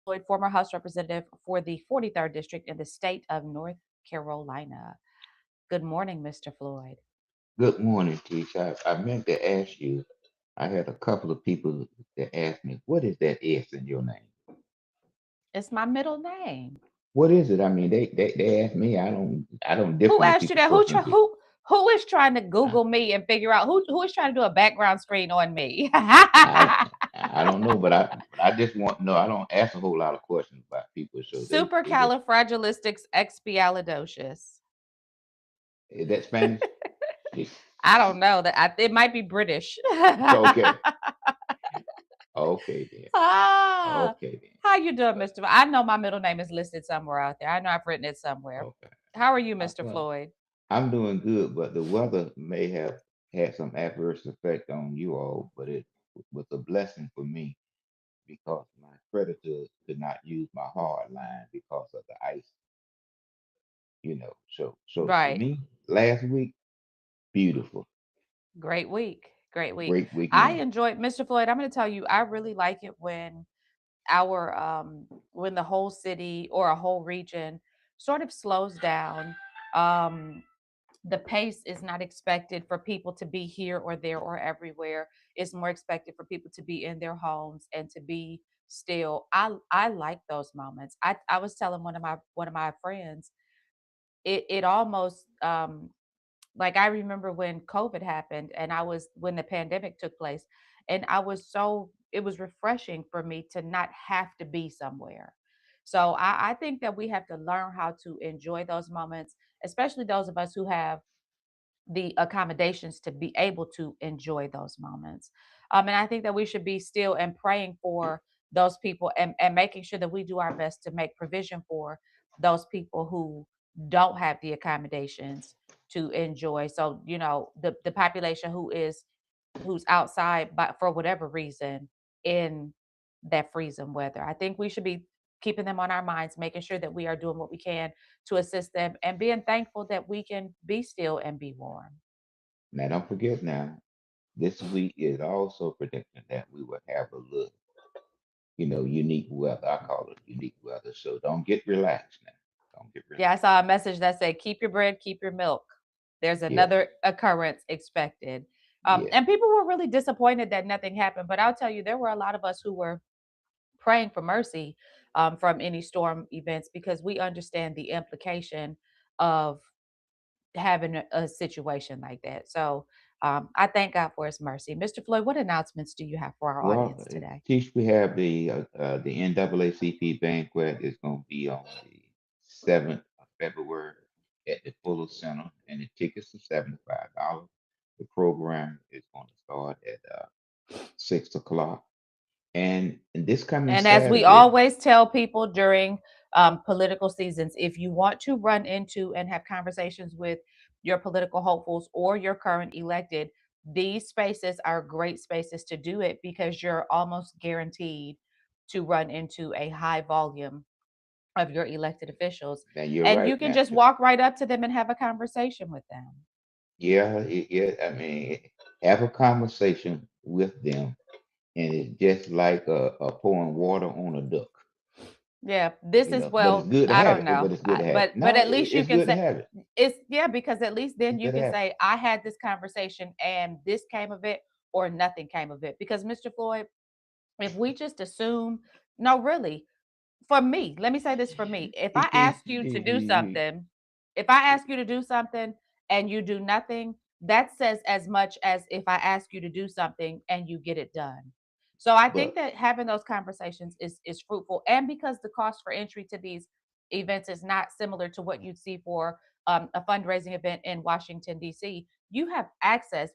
Floyd, former House Representative for the 43rd District in the state of North Carolina. Good morning, Mr. Floyd. Good morning, Teach. I meant to ask you, I had a couple of people that asked me, what is that S in your name? It's my middle name. What is it? I mean, they asked me, I don't Who different asked you people that? questions. Who is trying to I, Google me and figure out who is trying to do a background screen on me? I I don't know, but I just want no, I don't ask a whole lot of questions about people, so they just Supercalifragilisticexpialidocious. is that Spanish? It- I don't know that it might be British. okay, okay then, Ah, okay then, how you doing, Mr. I know my middle name is listed somewhere out there. I know I've written it somewhere. okay. How are you, Mr. Well, Floyd? I'm doing good, but the weather may have had some adverse effect on you all, but it was a blessing for me because my creditors could not use my hard line because of the ice, So for Right. me, last week, beautiful, Great week. Great week. great I weekend. enjoyed Mr. Floyd. I'm going to tell you, I really like it our when the whole city or a whole region sort of slows down. Um the pace is not expected for people to be here or there or everywhere. It's more expected for people to be in their homes and to be still. I like those moments. I was telling one of my friends, it almost like I remember when COVID happened and I was when the pandemic took place, and I was so it was refreshing for me to not have to be somewhere. So I think that we have to learn how to enjoy those moments, especially those of us who have the accommodations to be able to enjoy those moments. And I think that we should be still and praying for those people, and making sure that we do our best to make provision for those people who don't have the accommodations to enjoy. So, the population who's outside but for whatever reason in that freezing weather. I think we should be keeping them on our minds, making sure that we are doing what we can to assist them and being thankful that we can be still and be warm. Now, don't forget now, this week is also predicting that we will have a little, unique weather. I call it unique weather. So don't get relaxed now. Don't get Yeah, I relaxed. saw a message that said, keep your bread, keep your milk. There's Yeah, another occurrence expected. yeah. And people were really disappointed that nothing happened. But I'll tell you, there were a lot of us who were praying for mercy from any storm events because we understand the implication of having a situation like that. So I thank God for his mercy. Mr. Floyd, what announcements do you have for our Well, audience today? Tish, we have the NAACP banquet is going to be on the 7th of February at the Fuller Center, and the tickets are $75. The program is going to start at 6 o'clock, and this coming And as we Saturday, always tell people during political seasons, if you want to run into and have conversations with your political hopefuls or your current elected, these spaces are great spaces to do it because you're almost guaranteed to run into a high volume of your elected officials. now you're And you right. can Now, just walk right up to them and have a conversation with them. yeah, yeah. I mean, have a conversation with them, and it's just like pouring water on a duck. Yeah, this is But it's well, good to I have don't it. know, But it's good to have it. but No, at least you it's can good to say have it. it's yeah, because at least then It's you good to can have it. say I had this conversation and this came of it or nothing came of it. Because Mr. Floyd, if we just assume, no, really, for me, let me say this for me. If I ask you to do something and you do nothing, that says as much as if I ask you to do something and you get it done. So I think But that having those conversations is fruitful, and because the cost for entry to these events is not similar to what you'd see for a fundraising event in Washington D.C., you have access.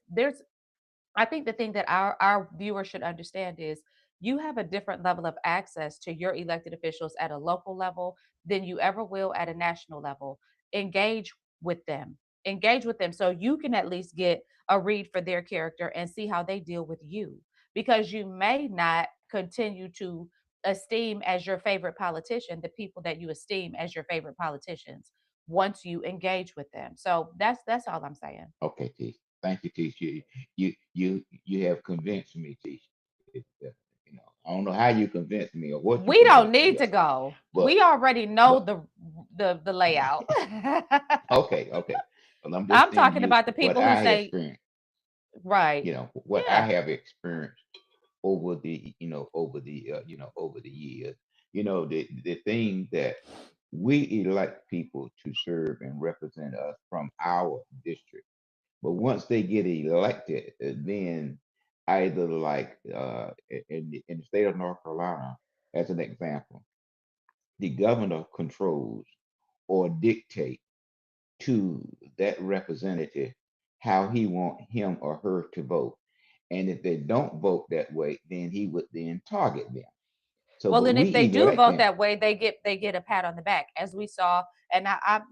I think the thing that our viewers should understand is you have a different level of access to your elected officials at a local level than you ever will at a national level. Engage with them. Engage with them so you can at least get a read for their character and see how they deal with you. Because you may not continue to esteem as your favorite politician the people that you esteem as your favorite politicians once you engage with them. So that's all I'm saying. okay, Tish. Thank you, Tish. You have convinced me, Tish. I'm I don't know how you convinced me or what you We don't convinced me need to of, go. but We already know but the layout. okay, okay. Well, I'm just I'm saying to talking you about the what people who I say, experienced. right. What I Yeah. have experienced over the over the years. The thing that we elect people to serve and represent us from our district, but once they get elected, then either like in the state of North Carolina, as an example, the governor controls or dictate to that representative how he want him or her to vote. And if they don't vote that way, then he would then target them. So, Well, but and if they we do elect vote them. that way, they get a pat on the back, as we saw. And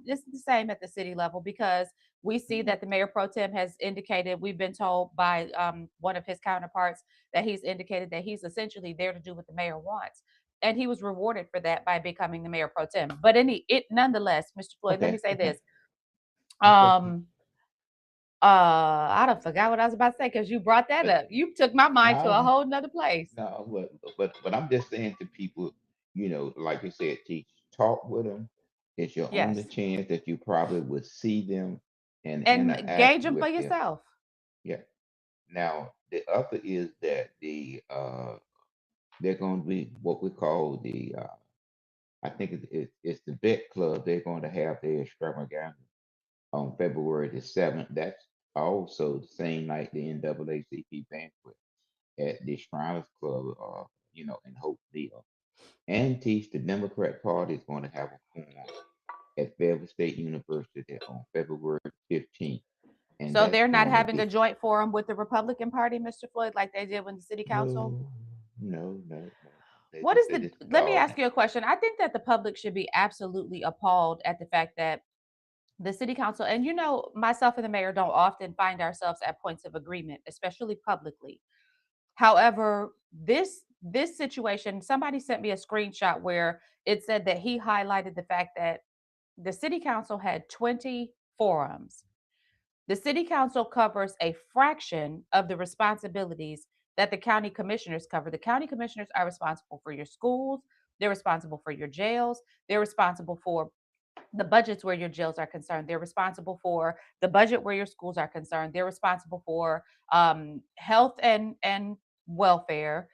this is the same at the city level because we see Mhm. that the mayor pro tem has indicated. We've been told by one of his counterparts that he's indicated that he's essentially there to do what the mayor wants, and he was rewarded for that by becoming the mayor pro tem. But nonetheless, Mr. Floyd, let me Okay, say okay, this. okay. Um, I don't forgot what I was about to say because you brought that But up. You took my mind to a no, whole nother place. no, but I'm just saying to people, like you said, teach, talk with them. It's your only Yes, chance that you probably would see them and and interact gauge them for with them. yourself. Yeah. Now the other is that they're going to be what we call I think it's the vet club. They're going to have their extravaganza on February the 7th. That's also the same night the NAACP banquet at the Shriners Club, in Hopeville. And teach the Democrat Party is going to have a forum at Fayetteville State University on February 15th. And So that's they're not going to having a be joint forum with the Republican Party, Mr. Floyd, like they did with the city council. no, no, no, no. What is This the? is Let me all. ask you a question. I think that the public should be absolutely appalled at the fact that the city council, and myself and the mayor don't often find ourselves at points of agreement, especially publicly. However, this situation, somebody sent me a screenshot where it said that he highlighted the fact that the city council had 20 forums. The city council covers a fraction of the responsibilities that the county commissioners cover. The county commissioners are responsible for your schools, they're responsible for your jails, they're responsible for the budgets where your jails are concerned. They're responsible for the budget where your schools are concerned. They're responsible for health and welfare.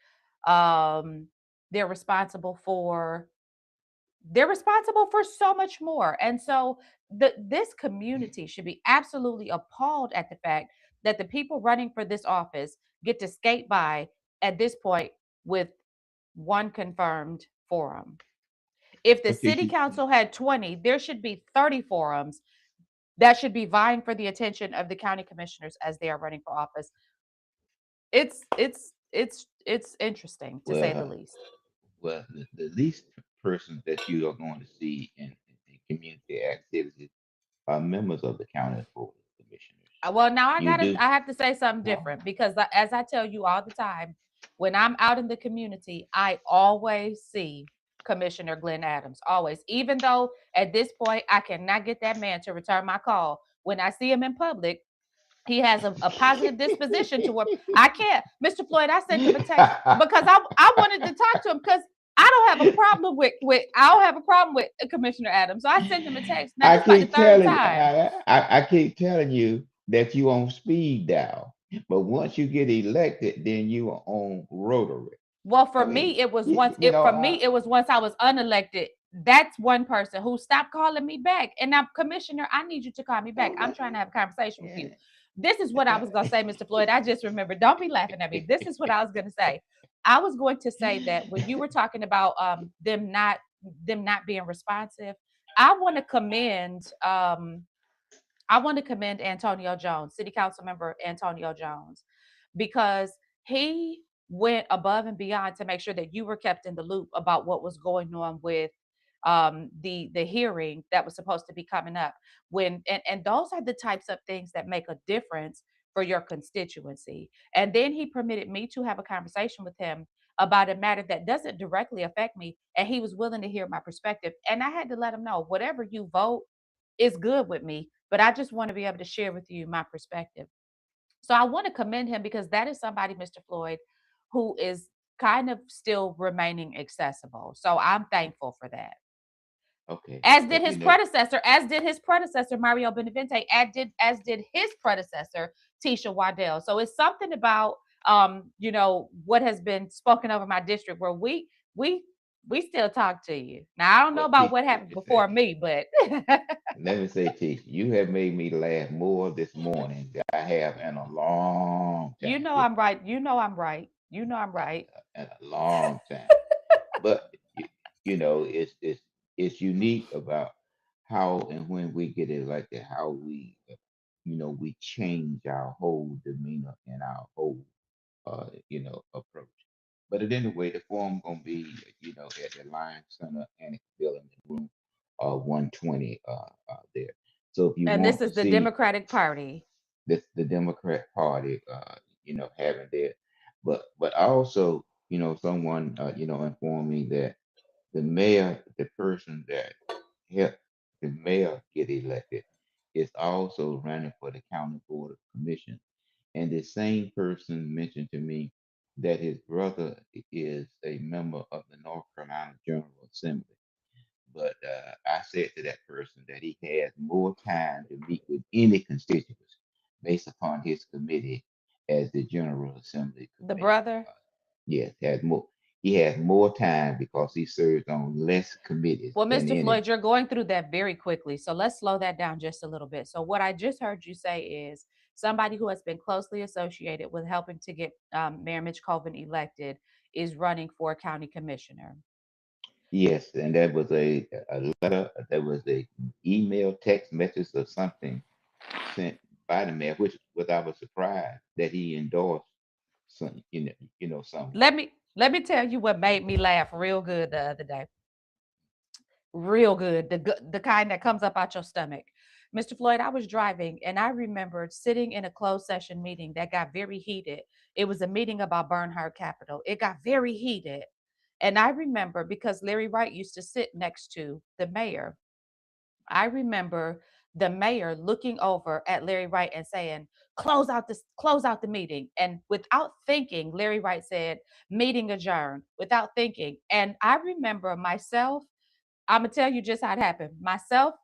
Um, they're responsible for they're responsible for so much more. And so this community should be absolutely appalled at the fact that the people running for this office get to skate by at this point with one confirmed forum. If the But you city should, council had 20, there should be 30 forums that should be vying for the attention of the county commissioners as they are running for office. It's interesting to say the well, least. the least persons that you are going to see in community activities are members of the county board of commissioners. Well, now You do I have to say something no. different because as I tell you all the time, when I'm out in the community, I always see Commissioner Glenn Adams. Always. Even though at this point I cannot get that man to return my call. When I see him in public, he has a positive disposition to where I can't. Mr. Floyd, I sent him a text because I wanted to talk to him because I don't have a problem with I don't have a problem with Commissioner Adams. So I sent him a text. Now I this is like the keep third telling time. I keep telling you that you on speed dial, but once you get elected, then you are on rotary. Well, I mean, for me it was once I was unelected. That's one person who stopped calling me back. And now, Commissioner, I need you to call me back. no, I'm that, trying to have a conversation with you. yeah, This is what I was gonna say, Mr. Floyd. I just remembered. Don't be laughing at me. This is what I was gonna say. I was going to say that when you were talking about them not being responsive, I want to commend Antonio Jones, City Council member Antonio Jones, because he went above and beyond to make sure that you were kept in the loop about what was going on with the hearing that was supposed to be coming up. And those are the types of things that make a difference for your constituency. And then he permitted me to have a conversation with him about a matter that doesn't directly affect me, and he was willing to hear my perspective. And I had to let him know whatever you vote is good with me, but I just want to be able to share with you my perspective. So I want to commend him because that is somebody, Mr. Floyd, who is kind of still remaining accessible. So I'm thankful for that. Okay. As did But his predecessor, Mario Benavente, as did his predecessor, Tisha Waddell. So it's something about what has been spoken over my district where we we still talk to you. Now I don't know but about Tisha, what let happened me say, before me, but Tisha, you have made me laugh more this morning than I have in a long you time. know I'm right. You know I'm right. You know I'm right. In a long time. But you, it's unique about how and when we get elected, how we we change our whole demeanor and our whole approach. But at any way, the forum gonna be at the Lion Center Annex Building in room 120 there. So if you And this want to is the see Democratic Party. this the Democrat Party having there, but also someone informed me that the mayor, the person that helped the mayor get elected, is also running for the county board of commission. And the same person mentioned to me that his brother is a member of the North Carolina General Assembly. But I said to that person that he has more time to meet with any constituents based upon his committee as the General Assembly The committee. brother. Yes, has more. He has more time because he serves on less committees Well, than Mr. any. Floyd, you're going through that very quickly. So let's slow that down just a little bit. So, what I just heard you say is somebody who has been closely associated with helping to get Mayor Mitch Colvin elected is running for county commissioner. Yes, and that was a letter. That was a email, text message, or something sent by the mayor, which I was surprised that he endorsed some, someone. Let me tell you what made me laugh real good the other day. Real good, the kind that comes up out your stomach. Mr. Floyd, I was driving and I remembered sitting in a closed session meeting that got very heated. It was a meeting about Bernhard Capital. It got very heated. And I remember because Larry Wright used to sit next to the mayor. I remember the mayor looking over at Larry Wright and saying, close out the meeting. And without thinking, Larry Wright said, meeting adjourned, without thinking. And I remember myself, I'm gonna tell you just how it happened. Myself,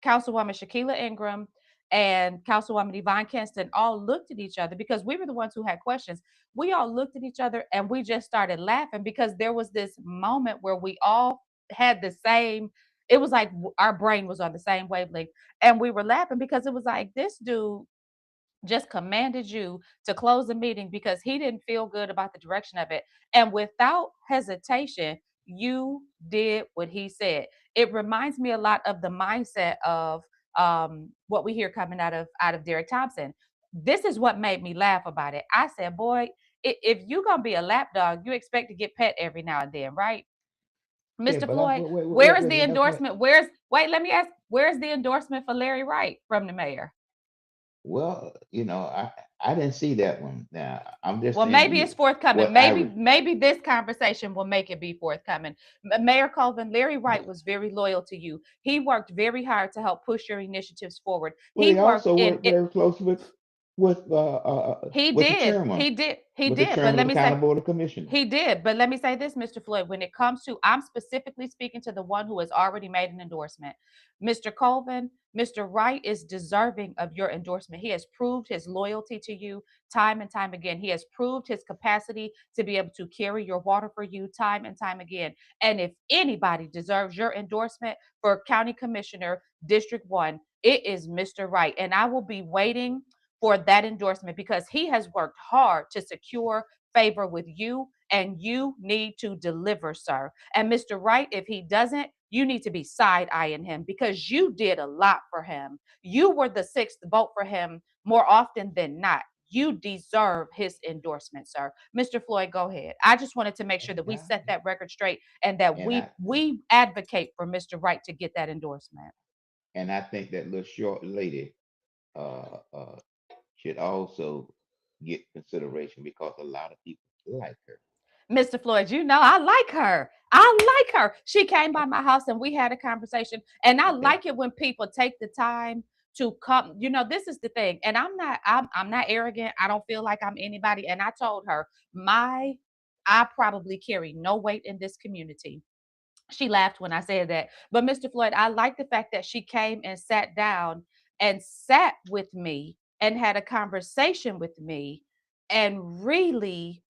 Councilwoman Shakila Ingram, and Councilwoman Yvonne Kinston all looked at each other because we were the ones who had questions. We all looked at each other and we just started laughing because there was this moment where we all had the same. It was like our brain was on the same wavelength, and we were laughing because it was like this dude just commanded you to close the meeting because he didn't feel good about the direction of it. And without hesitation, you did what he said. It reminds me a lot of the mindset of what we hear coming out of Derek Thompson. This is what made me laugh about it. I said, boy, if you're gonna be a lapdog, you expect to get pet every now and then, right? Yeah, Mr. but Floyd, where is the endorsement? Let me ask, where's the endorsement for Larry Wright from the mayor? well, I didn't see that one. Now I'm just Well, saying to maybe it's you forthcoming. what Maybe this conversation will make it be forthcoming. Mayor Colvin, Larry Wright was very loyal to you. He worked very hard to help push your initiatives forward. well, He he worked also in worked it. very close He with the did. chairman, He did. He with the did. But chairman of let the me county say, board of commissioners. he did. But let me say this, Mr. Floyd, when it comes to, I'm specifically speaking to the one who has already made an endorsement. Mr. Colvin, Mr. Wright is deserving of your endorsement. He has proved his loyalty to you time and time again. He has proved his capacity to be able to carry your water for you time and time again. And if anybody deserves your endorsement for County Commissioner District 1, it is Mr. Wright. And I will be waiting for that endorsement because he has worked hard to secure favor with you, and you need to deliver, sir. And Mr. Wright, if he doesn't, you need to be side eyeing him because you did a lot for him. You were the sixth vote for him more often than not. You deserve his endorsement, sir. Mr. Floyd, go ahead. I just wanted to make sure that we set that record straight and that And we advocate for Mr. Wright to get that endorsement. I think that little short lady uh, uh, should also get consideration because a lot of people like her. Mr. Floyd, you know, I like her. I like her. She came by my house and we had a conversation. And I Okay. like it when people take the time to come. You know, this is the thing. And I'm not arrogant. I don't feel like I'm anybody. And I told her, my I probably carry no weight in this community. She laughed when I said that. But Mr. Floyd, I like the fact that she came and sat down and sat with me and had a conversation with me and really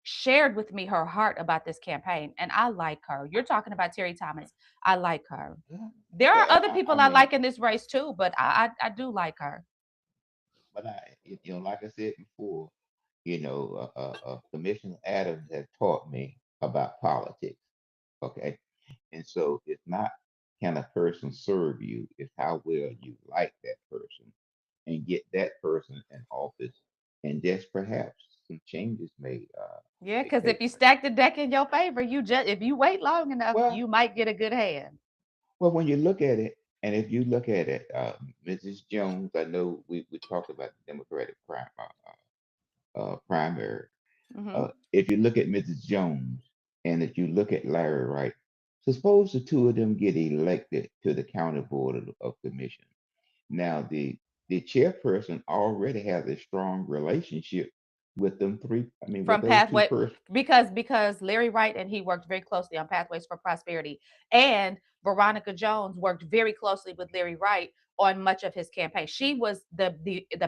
shared with me her heart about this campaign. And I like her. You're talking about Terry Thomas. I like her. Yeah. There are other I people I mean, like in this race too, but I do like her. but like I said before, Commissioner Adams has taught me about politics. Okay, and so it's not can a person serve you, it's how well you like that person and get that person in office, and just perhaps some changes Yeah, may because if take you place. stack the deck in your favor, you just if you wait long enough, Well, you might get a good hand. well, when you look at it, and if you look at it, Mrs. Jones, I know we talked about the Democratic primary. Hmm. If you look at Mrs. Jones and if you look at Larry Wright, suppose the two of them get elected to the county board of commission. Now the chairperson already has a strong relationship with them three. I mean, with From those two Pathway, persons. because Larry Wright and he worked very closely on Pathways for Prosperity, and Veronica Jones worked very closely with Larry Wright on much of his campaign. She was the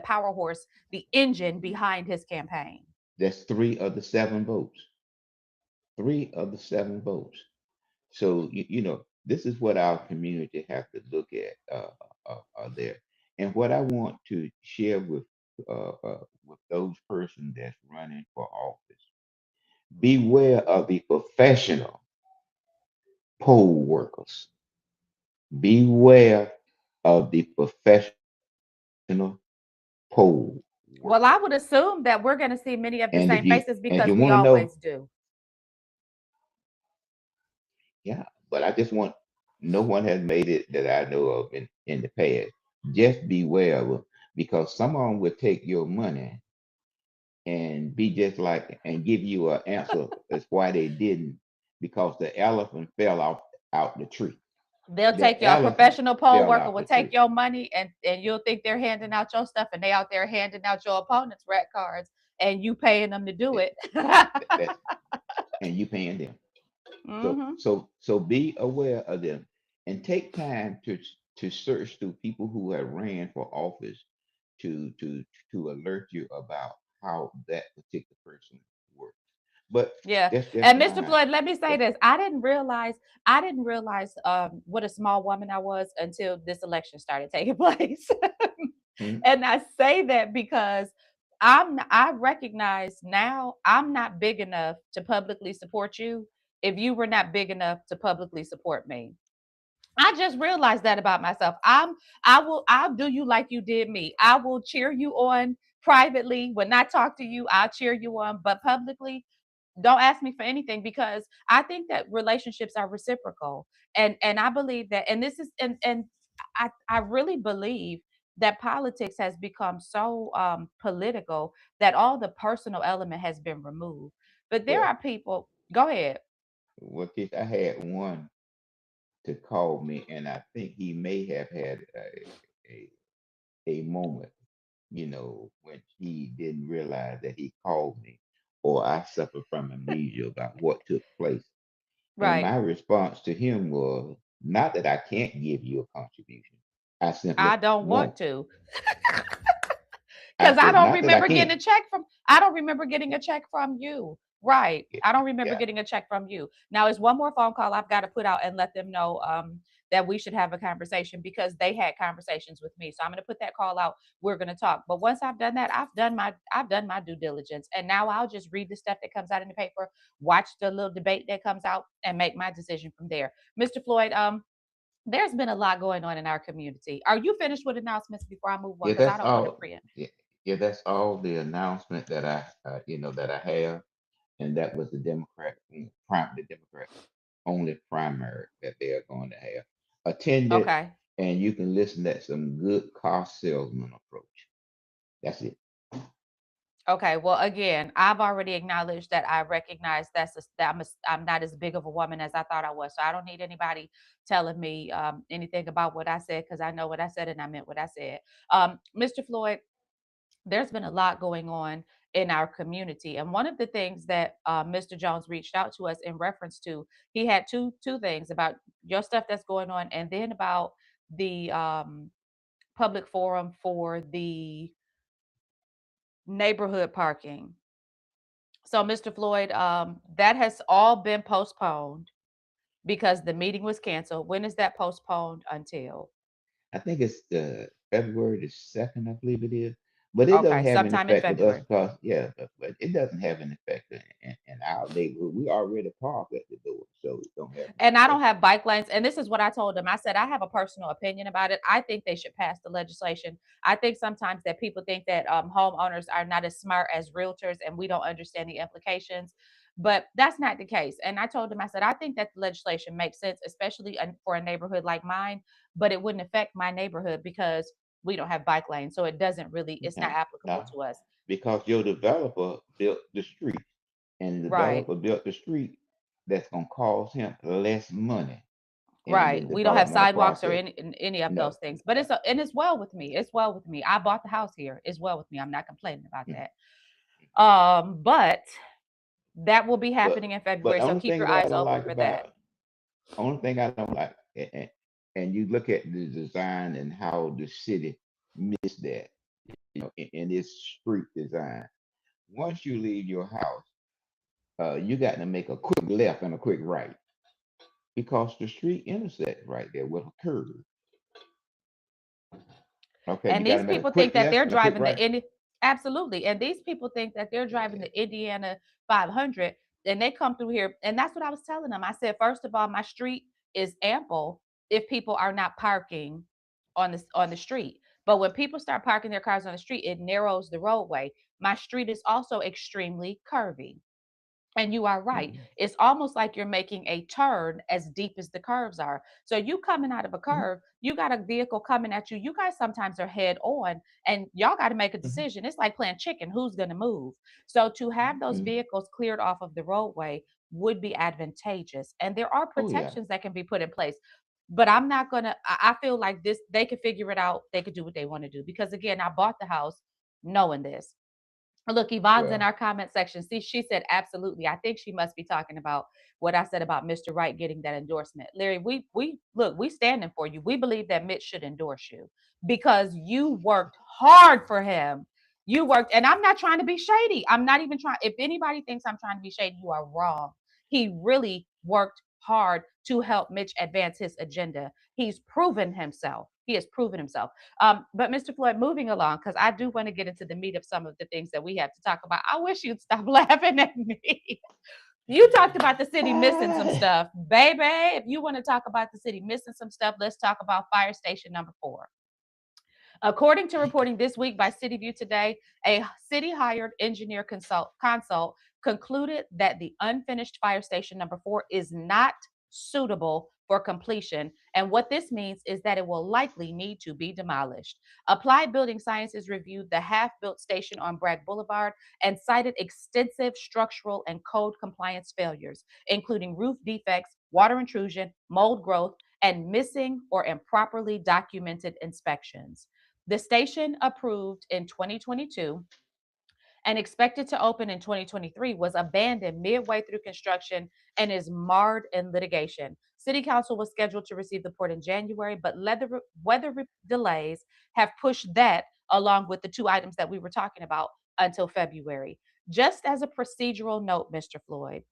power horse, the engine behind his campaign. That's three of the seven votes. Three of the seven votes. So this is what our community has to look at there, and what I want to share with those persons that's running for office. Beware of the professional poll workers. Beware of the professional poll Well, I workers. would assume that we're going to see many of the And if same you faces and if because you we want to know, always do. yeah, but I just want no one has made it that I know of in the past. Just beware of them because someone will take your money and be just like and give you an answer as why they didn't because the elephant fell off out the tree. They'll take The your elephant professional poll fell worker out will the take tree. your money and you'll think they're handing out your stuff and they out there handing out your opponent's rat cards and you paying them to do That, it. that's and you paying them. So Hmm. so so be aware of them and take time to search through people who have ran for office to to to alert you about how that particular person works. But Yeah. that's just And Mr. my Floyd, let me say that's this. I didn't realize what a small woman I was until this election started taking place. mhm, And I say that because I recognize now I'm not big enough to publicly support you if you were not big enough to publicly support me. I just realized that about myself. I'll do you like you did me. I will cheer you on privately. When I talk to you, I'll cheer you on, but publicly, don't ask me for anything because I think that relationships are reciprocal. And I believe that and this is and I really believe that politics has become so political that all the personal element has been removed. But there well are people, go ahead. what this I had one to call me and I think he may have had a, a moment, when he didn't realize that he called me or I suffered from amnesia about what took place. And Right. my response to him was not that I can't give you a contribution. I simply I don't want won't. to. I Because I said don't not that I remember getting can't. a check from I don't remember getting a check from you. Right. Yeah, I don't remember yeah, getting a check from you. Now it's one more phone call I've got to put out and let them know that we should have a conversation because they had conversations with me. So I'm going to put that call out. We're going to talk. But once I've done that, I've done my due diligence. And now I'll just read the stuff that comes out in the paper, watch the little debate that comes out and make my decision from there. Mr. Floyd, there's been a lot going on in our community. Are you finished with announcements before I move on? yeah. Because I That's don't want to all. preempt. Yeah, yeah. That's all the announcement that that I have, and that was the the Democrat only primary that they are going to have. Attend it, Okay. and you can listen to some good car salesman approach. That's it. Okay. Well, again, I've already acknowledged that I recognize I'm not as big of a woman as I thought I was. So I don't need anybody telling me anything about what I said because I know what I said and I meant what I said. Mr. Floyd, there's been a lot going on in our community. And one of the things that Mr. Jones reached out to us in reference to, he had two things about your stuff that's going on, and then about the public forum for the neighborhood parking. So, Mr. Floyd, that has all been postponed because the meeting was canceled. When is that postponed until? I think it's the February the 2nd, I believe it is. But it don't Okay, have any sometime in effect with us February. because, yeah, but it doesn't have an effect in our neighborhood. We already parked at the door, so it don't have any And I don't effect. have bike lanes. And this is what I told them. I said, I have a personal opinion about it. I think they should pass the legislation. I think sometimes that people think that homeowners are not as smart as realtors and we don't understand the implications. But that's not the case. And I told them, I said, I think that the legislation makes sense, especially for a neighborhood like mine, but it wouldn't affect my neighborhood because we don't have bike lanes. So it doesn't really, it's not No, applicable no, to us. because your developer built the street, and the Right. developer built the street that's gonna cost him less money in the Right. We don't have developmental sidewalks or process. any of No. those things. But and it's well with me. It's well with me. I bought the house here. It's well with me. I'm not complaining about Mm. that. But that will be But happening in but February. the So only keep thing your that I eyes don't open like for that. about only thing I don't like, and you look at the design and how the city missed that, in its street design. Once you leave your house, you got to make a quick left and a quick right because the street intersects right there with a curve. Okay, you And got these to make a people think quick that left they're and a quick driving right. absolutely. And these people think that they're driving Yeah. the Indiana 500 and they come through here. And that's what I was telling them. I said, first of all, my street is ample if people are not parking on the street. But when people start parking their cars on the street, it narrows the roadway. My street is also extremely curvy. And you are right. Mhm. It's almost like you're making a turn as deep as the curves are. So you coming out of a Mhm. curve, you got a vehicle coming at you. You guys sometimes are head on and y'all got to make a Mhm. decision. It's like playing chicken, who's going to move? So to have those Mhm. vehicles cleared off of the roadway would be advantageous. And there are Oh yeah. protections that can be put in place. But I'm not going to I feel like this they could figure it out. They could do what they want to do because again, I bought the house knowing this. Look, Yvonne's in Well, our comment section. See, she said absolutely. I think she must be talking about what I said about Mr. Wright getting that endorsement. Larry, we look, we standing for you. We believe that Mitch should endorse you because you worked hard for him. You worked, and I'm not trying to be shady. I'm not even trying. If anybody thinks I'm trying to be shady, you are wrong. He really worked hard to help Mitch advance his agenda. He's proven himself. He has proven himself. But Mr. Floyd, moving along, because I do want to get into the meat of some of the things that we have to talk about. I wish you'd stop laughing at me. You talked about the city missing some ah, stuff. Baby, if you want to talk about the city missing some stuff, let's talk about fire station number 4. According to reporting this week by City View Today, a city hired engineer consult concluded that the unfinished fire station number 4 is not suitable for completion. And what this means is that it will likely need to be demolished. Applied Building Sciences reviewed the half built station on Bragg Boulevard and cited extensive structural and code compliance failures, including roof defects, water intrusion, mold growth, and missing or improperly documented inspections. The station, approved in 2022 and expected to open in 2023, was abandoned midway through construction and is marred in litigation. City Council was scheduled to receive the port in January, but weather delays have pushed that, along with the two items that we were talking about, until February. Just as a procedural note, Mr. Floyd,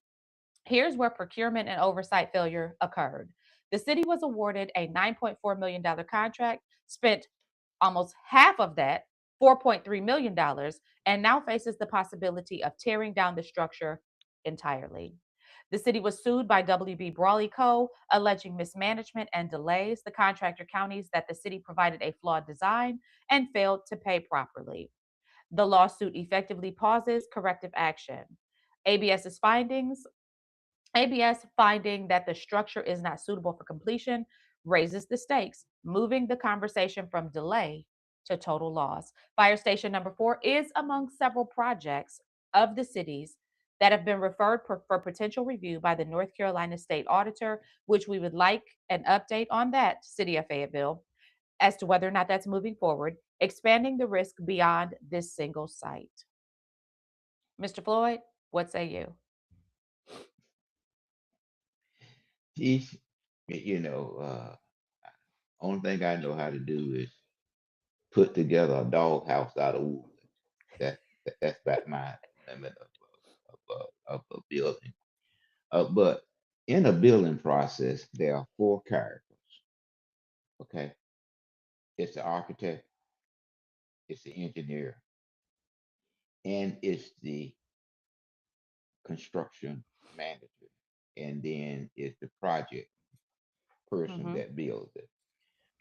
here's where procurement and oversight failure occurred. The city was awarded a $9.4 million contract, spent almost half of that, $4.3 million, and now faces the possibility of tearing down the structure entirely. The city was sued by WB Brawley Co., alleging mismanagement and delays. The contractor counties that the city provided a flawed design and failed to pay properly. The lawsuit effectively pauses corrective action. ABS's findings ABS finding that the structure is not suitable for completion raises the stakes, moving the conversation from delay to total loss. Fire station number 4 is among several projects of the cities that have been referred for potential review by the North Carolina State Auditor, which we would like an update on that, City of Fayetteville, as to whether or not that's moving forward, expanding the risk beyond this single site. Mr. Floyd, what say you? Geez, you know, only thing I know how to do is put together a doghouse out of wood. That, that's about my limit of a building. But in a building process, there are four characters. Okay, it's the architect, it's the engineer, and it's the construction manager, and then it's the project person Hmm. that builds it.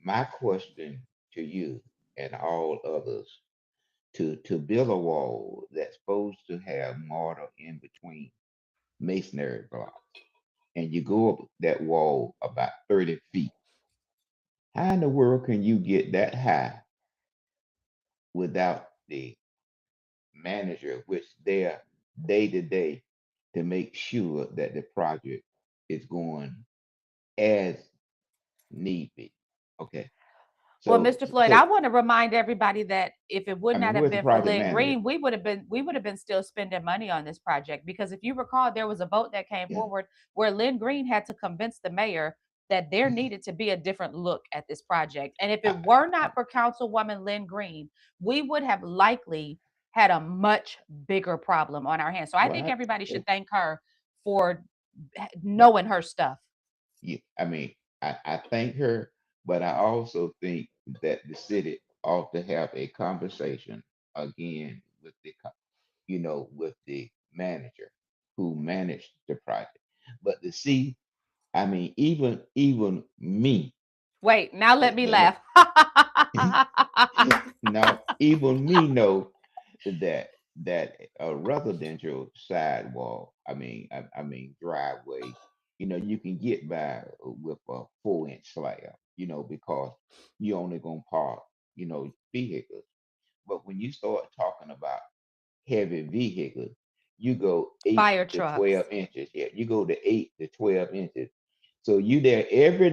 My question to you and all others, to build a wall that's supposed to have mortar in between masonry blocks, and you go up that wall about 30 feet, how in the world can you get that high without the manager, which they're day to day to make sure that the project is going as need be? Okay, Well, so Mr. Floyd, I so want to remind everybody that if it would I mean, not have where's the been for project Lynn manager? Green, we would have been still spending money on this project because if you recall, there was a vote that came Yeah. forward where Lynn Green had to convince the mayor that there needed to be a different look at this project. And if I, it were I, not for Councilwoman Lynn Green, we would have likely had a much bigger problem on our hands. So I well, think everybody I, should thank her for knowing her stuff. yeah, I mean, I thank her, but I also think that the city ought to have a conversation again with with the manager who managed the project. But to see, I mean, even me, Wait, now let me no, laugh. now even me know that a residential sidewall, I mean driveway, you can get by with a 4-inch slab, because you only gonna park, vehicles. But when you start talking about heavy vehicles, you go eight Fire to 12 trucks. inches. Yeah, you go to 8 to 12 inches. So you there every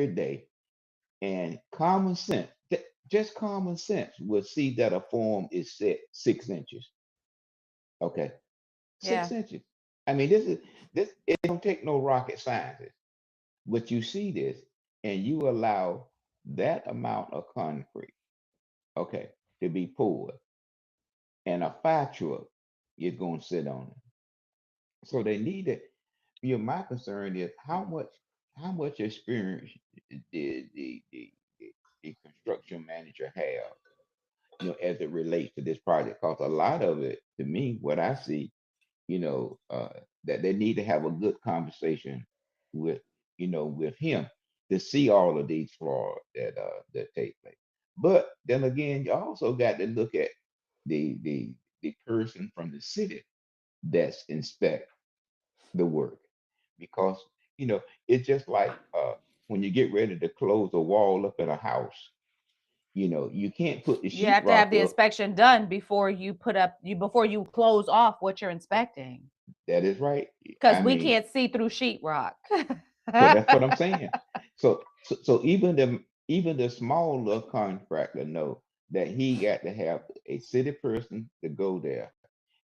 day, and common sense, just common sense will see that a form is set 6 inches. Okay, six Yeah. inches. I mean, this. It don't take no rocket scientist, but you see this, and you allow that amount of concrete, okay, to be poured, and a fire truck is going to sit on it. So they need it. My concern is how much experience did the construction manager have, as it relates to this project? Because a lot of it, to me, what I see, that they need to have a good conversation with, with him to see all of these flaws that take place. But then again, you also got to look at the person from the city that's inspect the work, because it's just like when you get ready to close a wall up at a house. You can't put the You have to sheetrock have the up. inspection done before you close off what you're inspecting. That is right. Because I we mean, can't see through sheetrock. so that's what I'm saying. So even the smaller contractor know that he got to have a city person to go there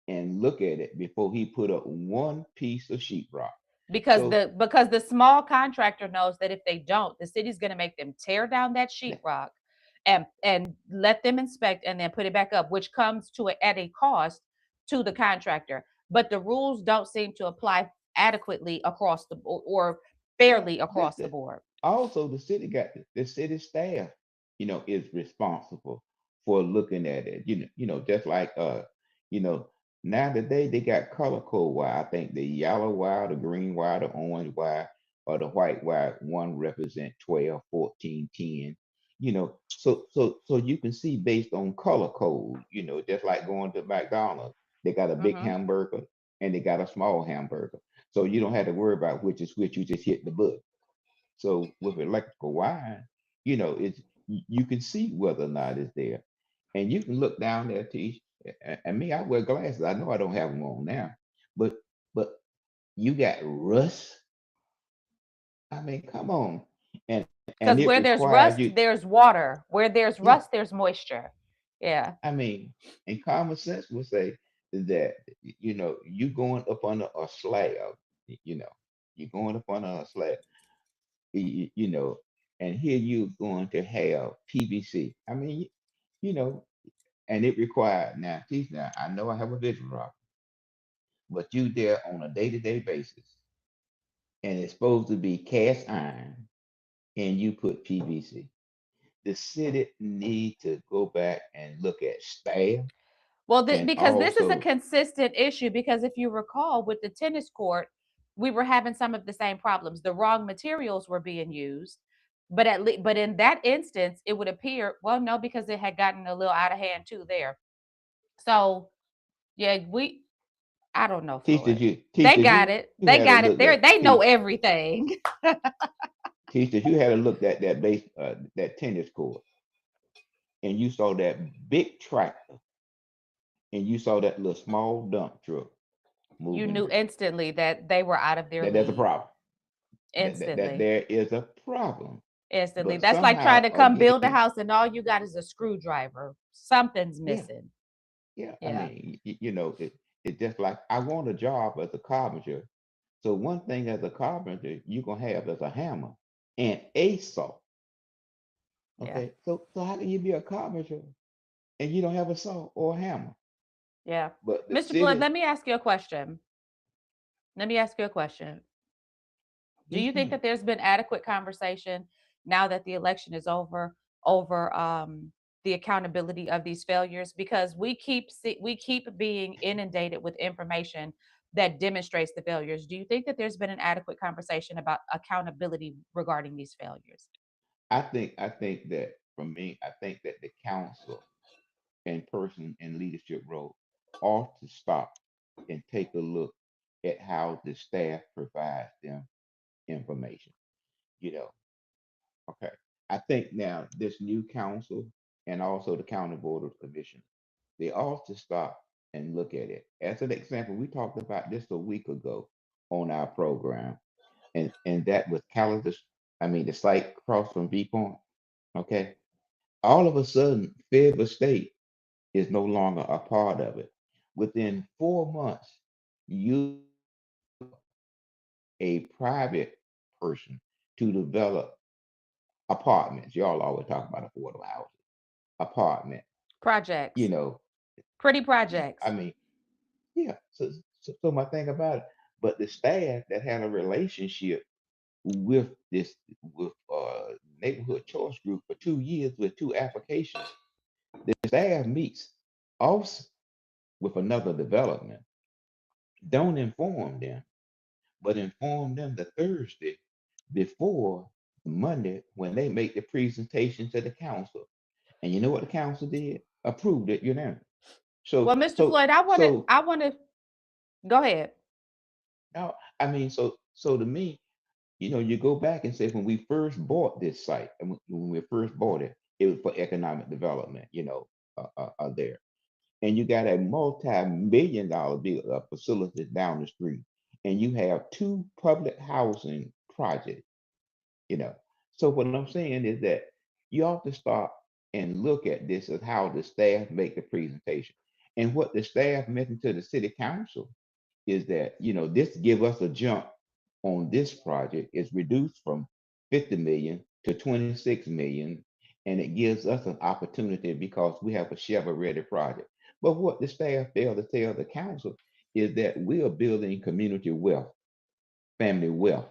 and look at it before he put up one piece of sheetrock. because So the small contractor knows that if they don't, the city's going to make them tear down that that- sheetrock and let them inspect and then put it back up, which comes to at a cost to the contractor. But the rules don't seem to apply adequately across or well, fairly across that's the the board. also the city got the city staff, is responsible for looking at it. Just like you know, now today they got color code wire. I think the yellow wire, the green wire, the orange wire, or the white wire, one represent 12, 14, 10. So you can see based on color code, just like going to McDonald's, they got a big Hmm. hamburger and they got a small hamburger. So you don't have to worry about which is which, you just hit the button. So with electrical wiring, it's you can see whether or not it's there, and you can look down there to each. And me, I wear glasses. I know I don't have them on now, but but you got rust. I mean, come on, and Because it where there's requires rust, you. there's water. Where there's Yeah, rust, there's moisture. Yeah. I mean, and common sense would say, that you going up under a slab, you know, you're going up under a slab, you know, and here you're going to have PVC. I mean, you know, and it required now. Teach now. I know I have a vision rock, but you there on a day-to-day basis, and it's supposed to be cast iron, and you put PVC. The city need to go back and look at staff Well, and because this is a also consistent issue. Because if you recall, with the tennis court, we were having some of the same problems. The wrong materials were being used, but but in that instance, it would appear, well, no, because it had gotten a little out of hand too there. So yeah, I don't know, Floyd. teach They that got it. you They had to got it. look at They know teach everything. teach that you had to look at that base that tennis court, and you saw that big tractor, and you saw that little small dump truck You moving knew dirt. instantly that they were out of their That there's a league. problem. That Instantly. there is a problem. Instantly. But That's like trying somehow to come build a again, house and all you got is a screwdriver. Something's yeah, missing. yeah. I Yeah. mean, it's just like I want a job as a carpenter. So one thing as a carpenter you're gonna have is a hammer and a saw. Yeah. Okay, so how can you be a carpenter and you don't have a saw or a hammer? Yeah. But the Mr. Floyd, city, let me ask you a question. Let me ask you a question. Do yes, you think ma'am. that there's been adequate conversation now that the election is over the accountability of these failures? Because we keep being inundated with information that demonstrates the failures. Do you think that there's been an adequate conversation about accountability regarding these failures? I think that for me, I think that the council and person in leadership role ought to stop and take a look at how the staff provides them information. You know, okay. I think now this new council and also the county board of commission, they ought to stop and look at it. As an example, we talked about this a week ago on our program, and that was Calendar, I mean the site across from V Point. Okay. All of a sudden, Fayetteville State is no longer a part of it. Within 4 months, you a private person to develop apartments. Y'all always talk about affordable housing, apartment. You Projects, know, pretty projects. I mean, yeah. So my thing about it, but the staff that had a relationship with this with neighborhood choice group for 2 years with two applications, the staff meets also with another development. Don't inform them, but inform them the Thursday before Monday when they make the presentation to the council. And you know what the council did? Approved it unanimously. Well, So Mr. so Floyd, so I want to go ahead. now I mean so to me, you go back and say when we first bought this site and when we first bought it, it was for economic development, there. And you got a multi-million dollar facility down the street, and you have two public housing projects. you know. So what I'm saying is that you ought to stop and look at this as how the staff make the presentation. And what the staff mentioned to the city council is that, this give us a jump on this project. It's reduced from 50 million to 26 million. And it gives us an opportunity because we have a shovel ready project. But what the staff failed to tell the council is that we are building community wealth, family wealth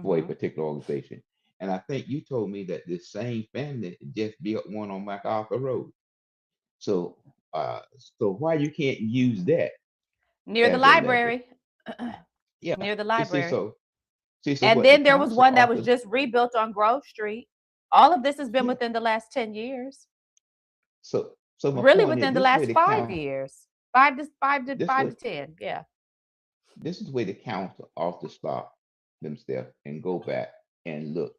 for a Hmm. particular organization. And I think you told me that this same family just built one on MacArthur Road. So, uh, so why you can't use that Near the as a leverage? library. Yeah. Near the See, see, library. so see, And what the then there was council one that was offers. just rebuilt on Grove Street. All of this has been Yeah. within the last 10 years. So my Really point is within the this way last the 5 count years. 5 to 5 to this 5 way to 10. Yeah. this is where the council ought to stop themselves and go back and look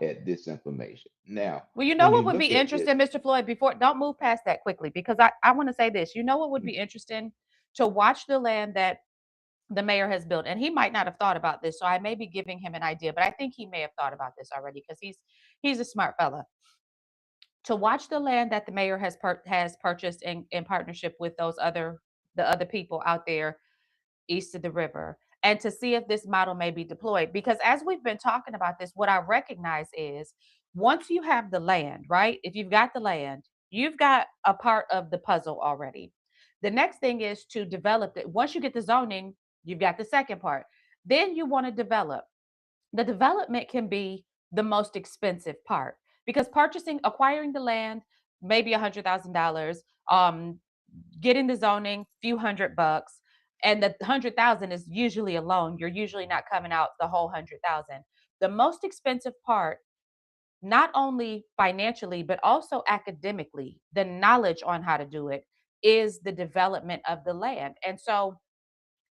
at this information. Now, Well, you know when what you would be look at this, interesting, Mr. Floyd, before don't move past that quickly because I want to say this. You know what would mm, be interesting to watch the land that the mayor has built. And he might not have thought about this. So I may be giving him an idea, but I think he may have thought about this already because he's a smart fella. To watch the land that the mayor has purchased in partnership with those other the other people out there east of the river, and to see if this model may be deployed. Because as we've been talking about this, what I recognize is once you have the land, right? If you've got the land, you've got a part of the puzzle already. The next thing is to develop it. Once you get the zoning, you've got the second part. Then you want to develop. The development can be the most expensive part because acquiring the land, maybe $100,000, getting the zoning, few $100, and the 100,000 is usually a loan. You're usually not coming out the whole 100,000. The most expensive part, not only financially but also academically, the knowledge on how to do it is the development of the land. And so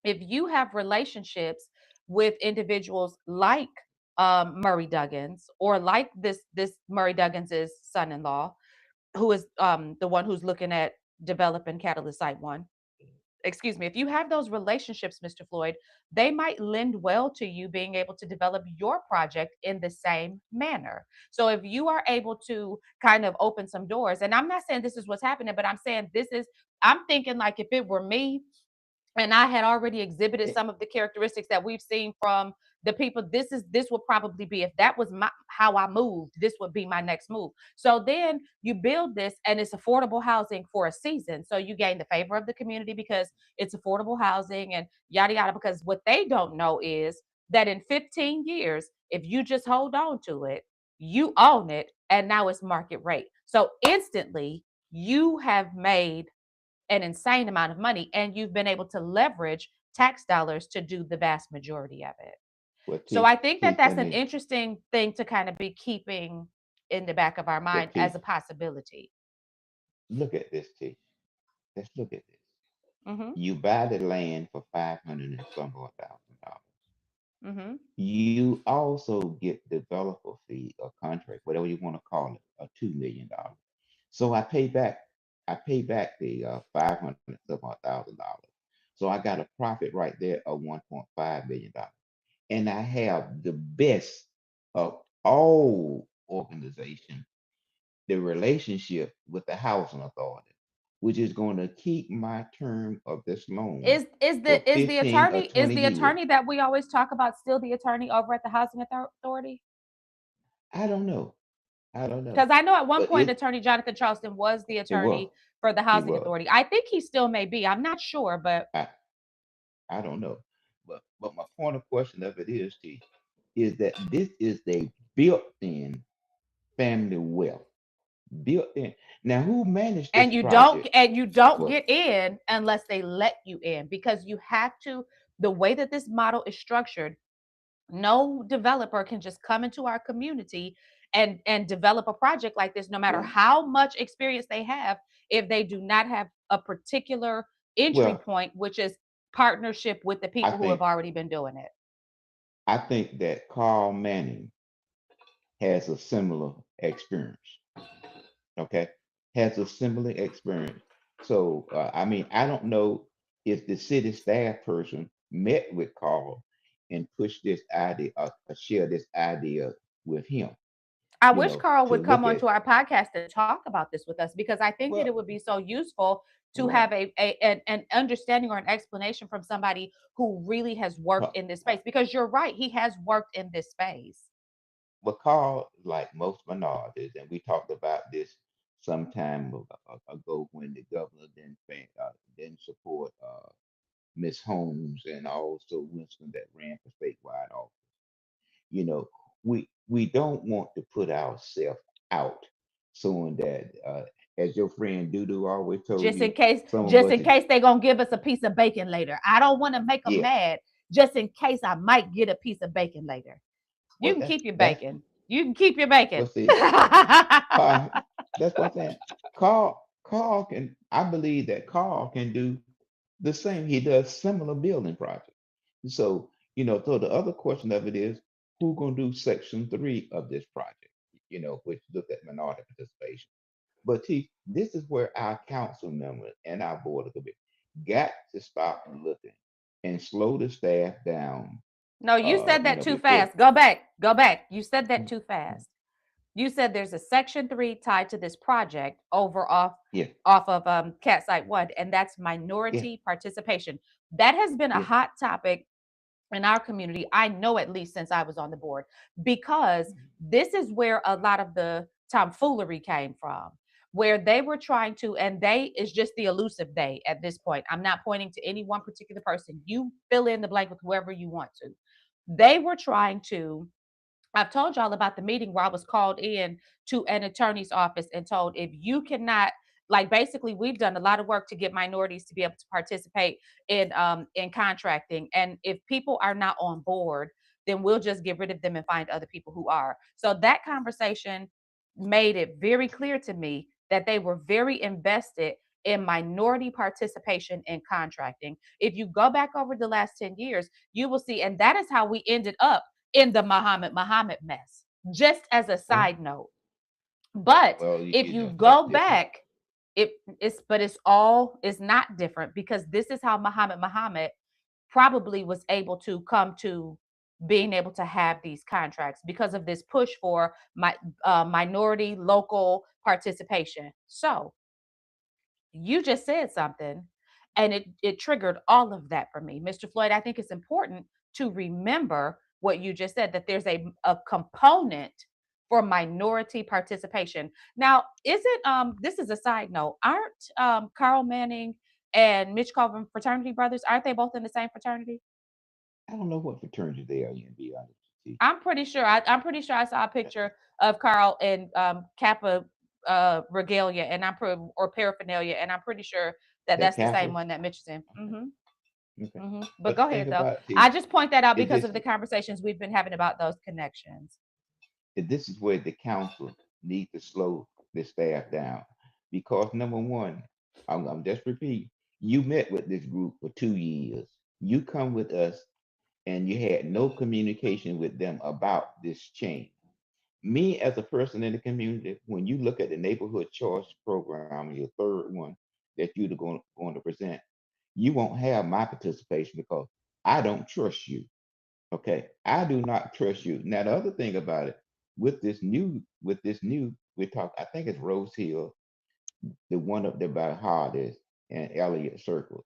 if you have relationships with individuals like Murray Duggins or like this Murray Duggins's son-in-law, who is the one who's looking at developing Catalyst Site One. Excuse me, if you have those relationships, Mr. Floyd, they might lend well to you being able to develop your project in the same manner. So if you are able to kind of open some doors, and I'm not saying this is what's happening, but I'm saying I'm thinking like if it were me, and I had already exhibited Eh, some of the characteristics that we've seen from the people. This would probably be, if that was how I moved, this would be my next move. So then you build this and it's affordable housing for a season. So you gain the favor of the community because it's affordable housing and yada yada. Because what they don't know is that in 15 years, if you just hold on to it, you own it and now it's market rate. So instantly you have made an insane amount of money and you've been able to leverage tax dollars to do the vast majority of it. well, So T, I think that T, that's let an me, interesting thing to kind of be keeping in the back of our well, mind as T, a possibility. look at this, T. Let's look at this. Mhm. You buy the land for 500 and some odd $1,000. Mhm. You also get developer fee or contract, whatever you want to call it, of $2 million. So I pay back the 500 some odd $1,000. So I got a profit right there of $1.5 million, and I have the best of all organizations, the relationship with the housing authority, which is going to keep my term of this loan Is for the is the 15 or attorney is 20 the years. attorney that we always talk about still the attorney over at the housing authority? I don't know. I don't Because know. I know at one But point Attorney Jonathan Charleston was the it was. attorney for the He housing was. authority. I think he still may be. I'm not sure, but I, I don't know. But my point of question of it is, T, is that this is a built-in family wealth. Built in. Now, who managed this project? and you don't Well, get in unless they let you in because you have to, the way that this model is structured, no developer can just come into our community and develop a project like this no matter well, how much experience they have if they do not have a particular entry well. point, which is partnership with the I people who have think already been doing it. I think that Carl Manning has a similar experience. Okay, has a similar experience. So, I mean, I don't know if the city staff person met with Carl and pushed this idea, share this idea with him, I wish Carl to would come look onto at, our podcast and talk about this with us because I think that well, it would be so useful to right. have an understanding or an explanation from somebody who really has worked Ca- in this space. Because you're right, he has worked in this space. But Carl, like most minorities, and we talked about this some time ago when the governor didn't support Miss Holmes and also Winston that ran for statewide office. You know, we don't want to put ourselves out, so that as your friend Dudu always told Just in you, case, some of just us, in case they're gonna give us a piece of bacon later. I don't want to make them yeah. mad. Just in case I might get a piece of bacon later. You Well, can keep your that's bacon. You can keep your bacon. well, see, Carl, that's what I'm saying. Carl can. I believe that Carl can do the same. He does similar building projects. So so the other question of it is, who gonna do section 3 of this project? Which look at minority participation. But see, this is where our council members and our board of committee got to stop looking and slow the staff down. No, you said that too Before fast. Go back. Go back. You said that too fast. You said there's a section 3 tied to this project over Yeah, off of cat site 1, and that's yeah, minority participation. That has been a yeah. hot topic in our community, I know, at least since I was on the board, because this is where a lot of the tomfoolery came from, where they were trying to, and they is just the elusive they at this point. I'm not pointing to any one particular person. You fill in the blank with whoever you want to. They were trying to, I've told y'all about the meeting where I was called in to an attorney's office and told, if you cannot, like, basically we've done a lot of work to get minorities to be able to participate in contracting, and if people are not on board, then we'll just get rid of them and find other people who are. So that conversation made it very clear to me that they were very invested in minority participation in contracting. If you go back over the last 10 years, you will see, and that is how we ended up in the Muhammad mess, just as a Well, side note. But well, if you that's go different. back, it's not different, because this is how Muhammad probably was able to come to being able to have these contracts, because of this push for minority local participation. So you just said something, and it triggered all of that for me, Mr. Floyd. I think it's important to remember what you just said, that there's a component for minority participation. Now, isn't this is a side note, aren't Carl Manning and Mitch Colvin fraternity brothers, aren't they both in the same fraternity? I don't know what fraternity they are in, to be honest with you. I'm pretty sure I saw a picture of Carl and Kappa regalia, and or paraphernalia, and I'm pretty sure that That that's the same Kappa. one that Mitch is in. Okay, okay. But But the go thing ahead though. about it, see, I just point that out it because this of the conversations we've been having about those connections. this is where the council need to slow the staff down, because number one, I'm just repeat, you met with this group for 2 years. You come with us, and you had no communication with them about this change. Me as a person in the community, when you look at the neighborhood choice program, your third one that you're going to present, you won't have my participation because I don't trust you. Okay, I do not trust you. Now the other thing about it, with this new, we talk. I think it's Rose Hill, the one up there by Hardest and Elliott Circle.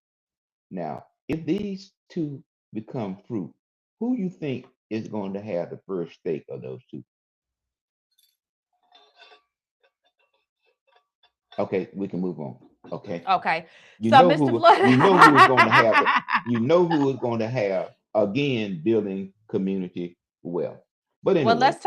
Now, if these two become fruit, who you think is going to have the first stake of those two? Okay, we can move on. Okay, Okay. you So know Mr. who Floyd. you know who is going to have the you know who is going to have again building community wealth. But Well, anyway, that's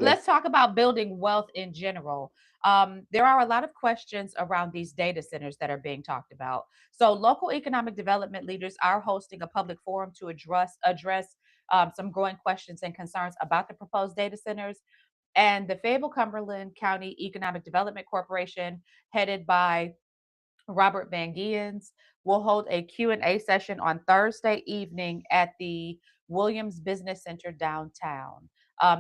let's talk about building wealth in general. There are a lot of questions around these data centers that are being talked about. So, local economic development leaders are hosting a public forum to address some growing questions and concerns about the proposed data centers. And the Fayetteville Cumberland County Economic Development Corporation, headed by Robert Van Giens, will hold a Q&A session on Thursday evening at the Williams Business Center downtown.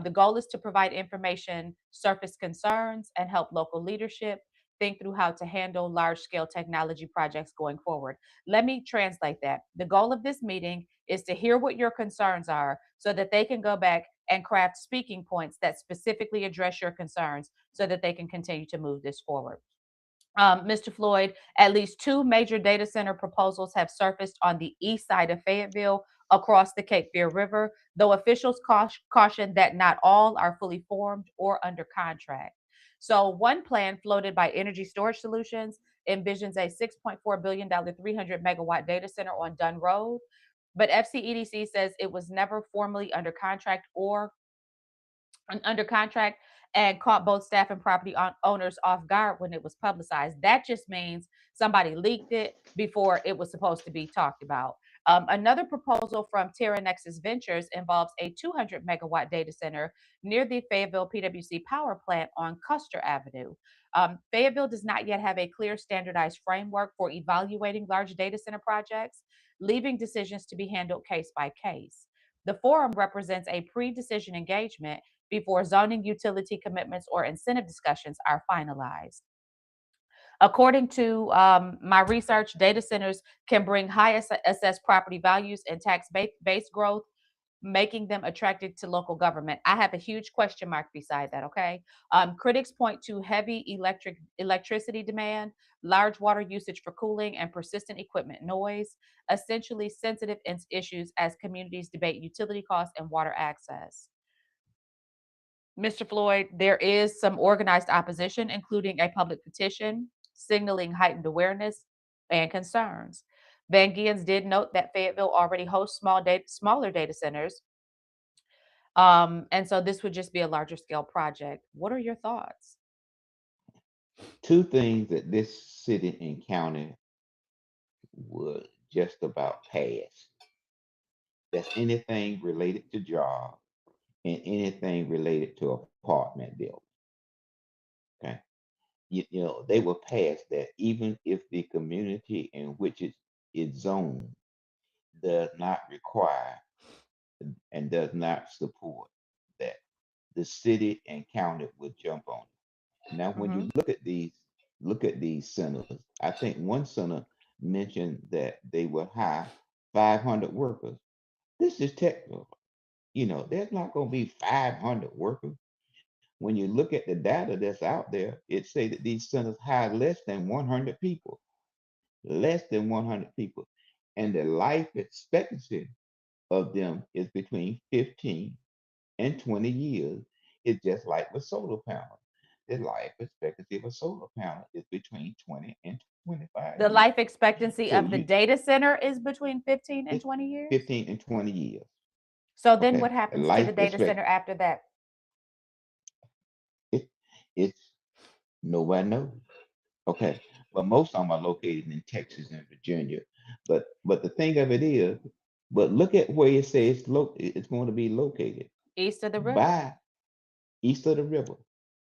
The goal is to provide information, surface concerns, and help local leadership think through how to handle large scale technology projects going forward. Let me translate that. The goal of this meeting is to hear what your concerns are so that they can go back and craft speaking points that specifically address your concerns so that they can continue to move this forward. Mr. Floyd, at least two major data center proposals have surfaced on the east side of Fayetteville across the Cape Fear River, though officials caution that not all are fully formed or under contract. So, one plan floated by Energy Storage Solutions envisions a $6.4 billion 300 megawatt data center on Dunn Road, but FCEDC says it was never formally under contract, and caught both staff and property owners off guard when it was publicized. That just means somebody leaked it before it was supposed to be talked about. Another proposal from Terra Nexus Ventures involves a 200 megawatt data center near the Fayetteville PWC power plant on Custer Avenue. Fayetteville does not yet have a clear standardized framework for evaluating large data center projects, leaving decisions to be handled case by case. The forum represents a pre decision engagement before zoning, utility commitments, or incentive discussions are finalized. According to my research, data centers can bring high assessed property values and tax base growth, making them attracted to local government. I have a huge question mark beside that. Okay. Critics point to heavy electricity demand, large water usage for cooling, and persistent equipment noise, essentially sensitive issues as communities debate utility costs and water access. Mr. Floyd, there is some organized opposition, including a public petition signaling heightened awareness and concerns. Van Giens did note that Fayetteville already hosts smaller data centers, and so this would just be a larger scale project. What are your thoughts? Two things that this city and county would just about pass. That's anything related to job and anything related to apartment building. Okay. They will pass that even if the community in which it is zoned does not require and does not support that. The city and county would jump on it. Now, when Hmm. you look at these centers, I think one center mentioned that they will hire 500 workers. This is technical. There's not going to be 500 workers. When you look at the data that's out there, it say that these centers hire less than 100 people, less than 100 people, and the life expectancy of them is between 15 and 20 years. It's just like with solar panels. The life expectancy of a solar panel is between 20 and 25 The years. life expectancy So of the you data center is between 15 and it's 20 years. 15 and 20 years. So then what Okay. happens to the Life data center expect after that? it, it's nobody knows. Okay. But most of them are located in Texas and Virginia. But the thing of it is, but look at where it says it's going to be located East of the river. by east of the river.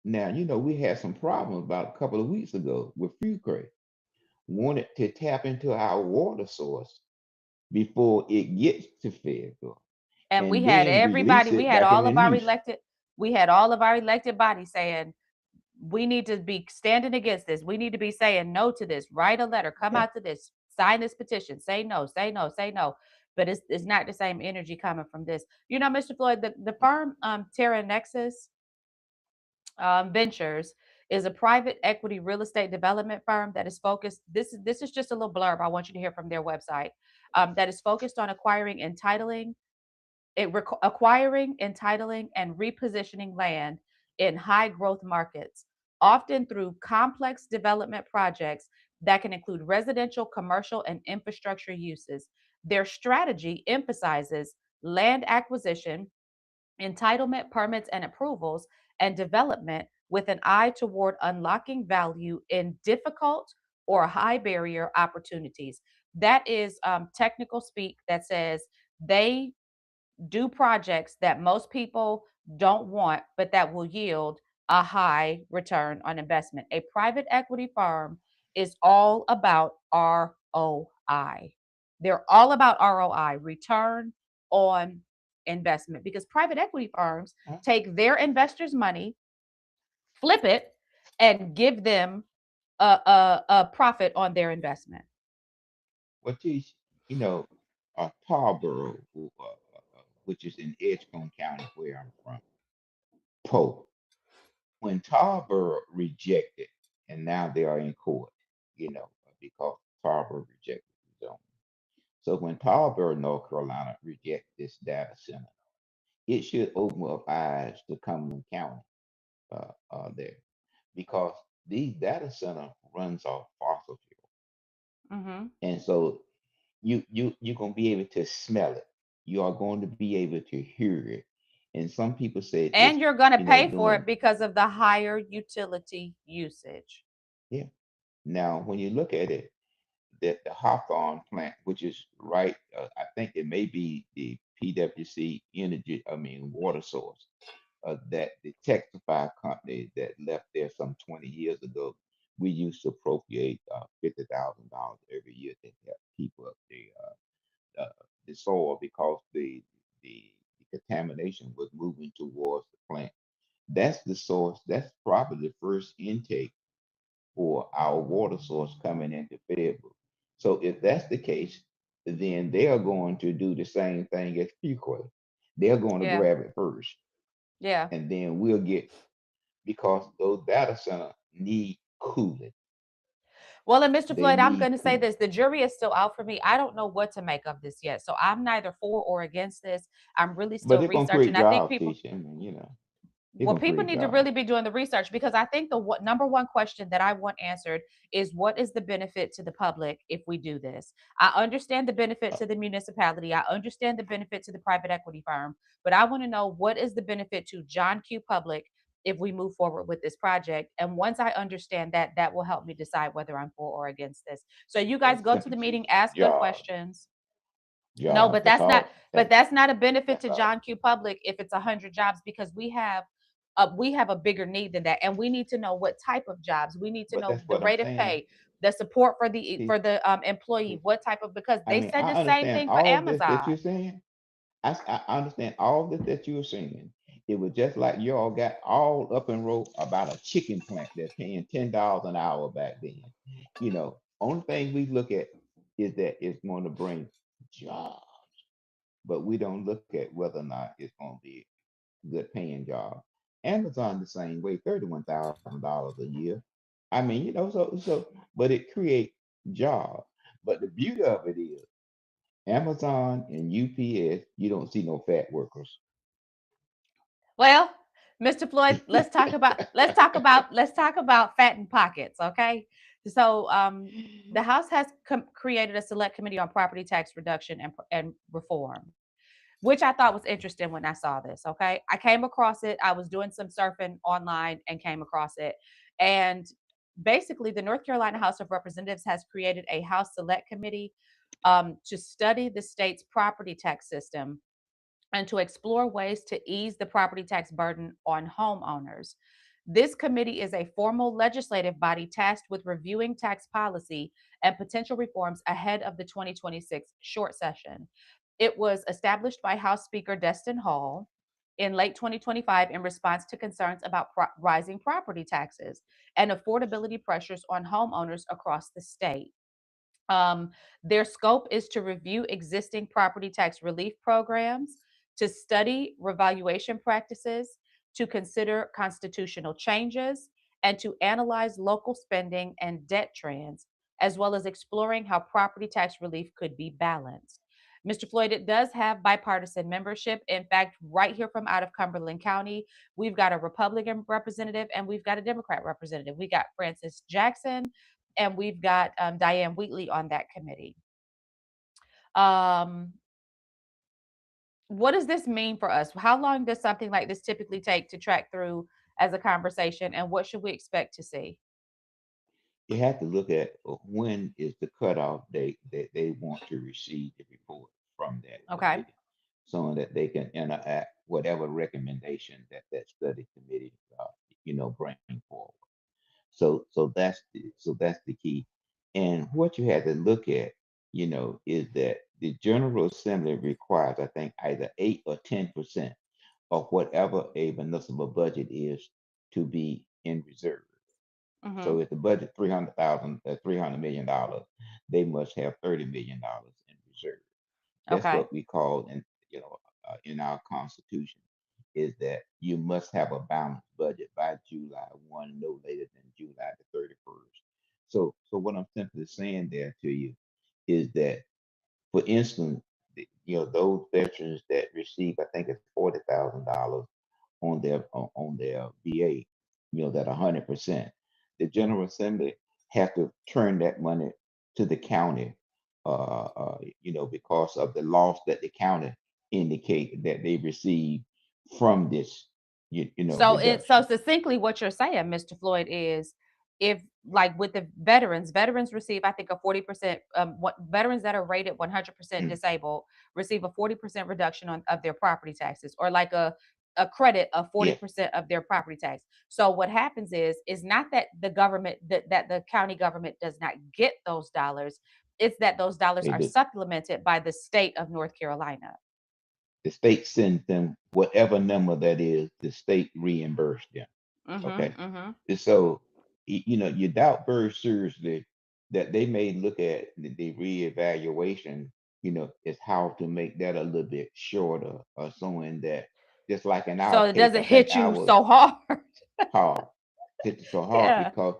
Now, we had some problems about a couple of weeks ago with Fucray wanted to tap into our water source before it gets to Fayetteville And and then release we it had back in all the of our Neuse. elected, we had all of our elected bodies saying, we need to be standing against this. We need to be saying no to this. Write a letter, come Yeah, out to this, sign this petition, say no, say no, say no. But it's not the same energy coming from this. Mr. Floyd, the firm Terra Nexus Ventures is a private equity real estate development firm that is focused. This is just a little blurb. I want you to hear from their website. That is focused on acquiring, entitling, and repositioning land in high growth markets, often through complex development projects that can include residential, commercial, and infrastructure uses. Their strategy emphasizes land acquisition, entitlement, permits, and approvals, and development with an eye toward unlocking value in difficult or high barrier opportunities. That is technical speak that says they do projects that most people don't want, but that will yield a high return on investment. A private equity firm is all about ROI. They're all about ROI, return on investment, because private equity firms huh? take their investors' money, flip it, and give them a profit on their investment. What is, you know, Tarboro, which is in Edgecombe County, where I'm from, Poe. When Tarboro rejected, and now they are in court, because Tarboro rejected the zone. So when Tarboro, North Carolina, reject this data center, it should open up eyes to Cumberland County there, because these data center runs off fossil fuel, Hmm. and so you're gonna be able to smell it. You are going to be able to hear it, and some people said And it's you're going to pay for it doing. because of the higher utility usage. Yeah. Now when you look at it, that the Hawthorne plant, which is right, I think it may be the PWC energy, I mean water source, that the Texafy company that left there some 20 years ago, we used to appropriate $50,000 every year to help keep up the soil because the contamination was moving towards the plant. That's the source. That's probably the first intake for our water source coming into Fayetteville. So if that's the case, then they are going to do the same thing as Fuquay. They're going to Yeah. grab it first, Yeah. and then we'll get, because those data center need cooling. Well, and Mr. They Floyd, I'm need going to say cooling. this. The jury is still out for me. I don't know what to make of this yet. So I'm neither for or against this. I'm really But still they're gonna create researching. I think jobs, people, Keisha. I mean, they're well, gonna people create need to jobs. really be doing the research, because I think the number one question that I want answered is what is the benefit to the public if we do this? I understand the benefit Uh, to the municipality. I understand the benefit to the private equity firm, but I want to know what is the benefit to John Q. Public if we move forward with this project. And once I understand that, that will help me decide whether I'm for or against this. So you guys that's go to simple, the meeting, Keisha. ask good Jobs, questions. No, jobs. but that's not, but That that's not a benefit that's to all. John Q. Public if it's 100 jobs, because we have a bigger need than that, and we need to know what type of jobs. We need to But know that's the what I'm rate of saying. pay, the support Keisha, employee, Keisha. what type of, because I they mean, said I the same understand thing for all this that you're Amazon. saying. I understand all this that you're saying. It was just like you all got all up and wrote about a chicken plant that's paying $10 an hour back then. Only thing we look at is that it's going to bring jobs, but we don't look at whether or not it's going to be a good paying job. Amazon the same way, $31,000 a year. I mean, but it creates jobs. But the beauty of it is Amazon and UPS, you don't see no fat workers. Well, Mr. Floyd, let's talk about fat and pockets, okay? So, the House has created a select committee on property tax reduction and reform, which I thought was interesting when I saw this. Okay. I came across it. I was doing some surfing online and came across it. And basically, the North Carolina House of Representatives has created a House Select Committee to study the state's property tax system and to explore ways to ease the property tax burden on homeowners. This committee is a formal legislative body tasked with reviewing tax policy and potential reforms ahead of the 2026 short session. It was established by House Speaker Destin Hall in late 2025 in response to concerns about rising property taxes and affordability pressures on homeowners across the state. Um, their scope is to review existing property tax relief programs, to study revaluation practices, to consider constitutional changes, and to analyze local spending and debt trends, as well as exploring how property tax relief could be balanced. Mr. Floyd, it does have bipartisan membership. In fact, right here from out of Cumberland County, we've got a Republican representative and we've got a Democrat representative. We got Francis Jackson and we've got Diane Wheatley on that committee. Um, what does this mean for us? How long does something like this typically take to track through as a conversation, and what should we expect to see? You have to look at when is the cutoff date that they want to receive the report from that Okay. committee, so that they can interact whatever recommendation that that study committee, bring forward. So that's the key. And what you have to look at, is that the General Assembly requires, I think, either 8 or 10% of whatever a municipal budget is to be in reserve. Mm-hmm. So if the budget 300,000, $300 million, they must have $30 million in reserve. That's Okay. what we call in our Constitution, is that you must have a balanced budget by July 1, no later than July the 31st. So what I'm simply saying there to you is that, for instance, those veterans that receive, I think it's $40,000 on their VA, that 100%. The General Assembly have to turn that money to the county, because of the loss that the county indicate that they receive from this, So reduction. succinctly, what you're saying, Mr. Floyd, is if, like with the veterans receive, I think, a 40%. What veterans that are rated 100% Mm. disabled receive a 40% reduction of their property taxes, or like a credit of Yes, 40% of their property tax. So what happens is not that the government that the county government does not get those dollars. It's that those dollars they are do. supplemented by the state of North Carolina. The state sends them whatever number that is. The state reimburse them. Mm-hmm. Okay. Mm-hmm. And so, you doubt very seriously that they may look at the reevaluation is how to make that a little bit shorter, or showing that, just like in So our it case, I doesn't think hit you ours so hard. hard, hit it so hard Yeah, because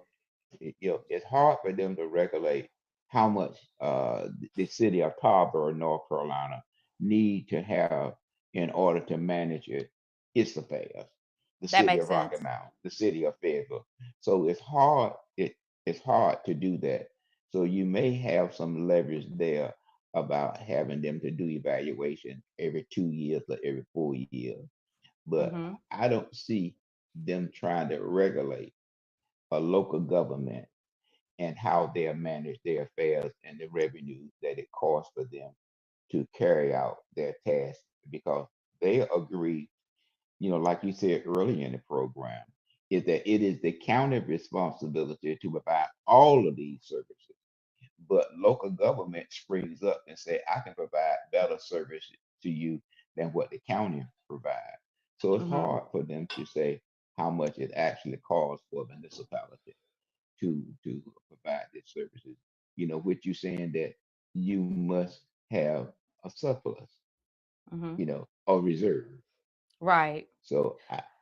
it's hard for them to regulate how much the city of Tarboro, North Carolina, need to have in order to manage its affairs. The that city makes of Rocky sense. Mount, the city of Fayetteville. So it's hard. It's hard to do that. So you may have some leverage there about having them to do evaluation every 2 years or every 4 years. But Hmm. I don't see them trying to regulate a local government and how they manage their affairs and the revenue that it costs for them to carry out their tasks, because they agree, like you said earlier in the program, is that it is the county responsibility to provide all of these services. But local government springs up and say, I can provide better service to you than what the county provides. So it's Hmm. hard for them to say how much it actually costs for a municipality to provide these services. With you saying that you must have a surplus, Hmm. or reserve. Right. So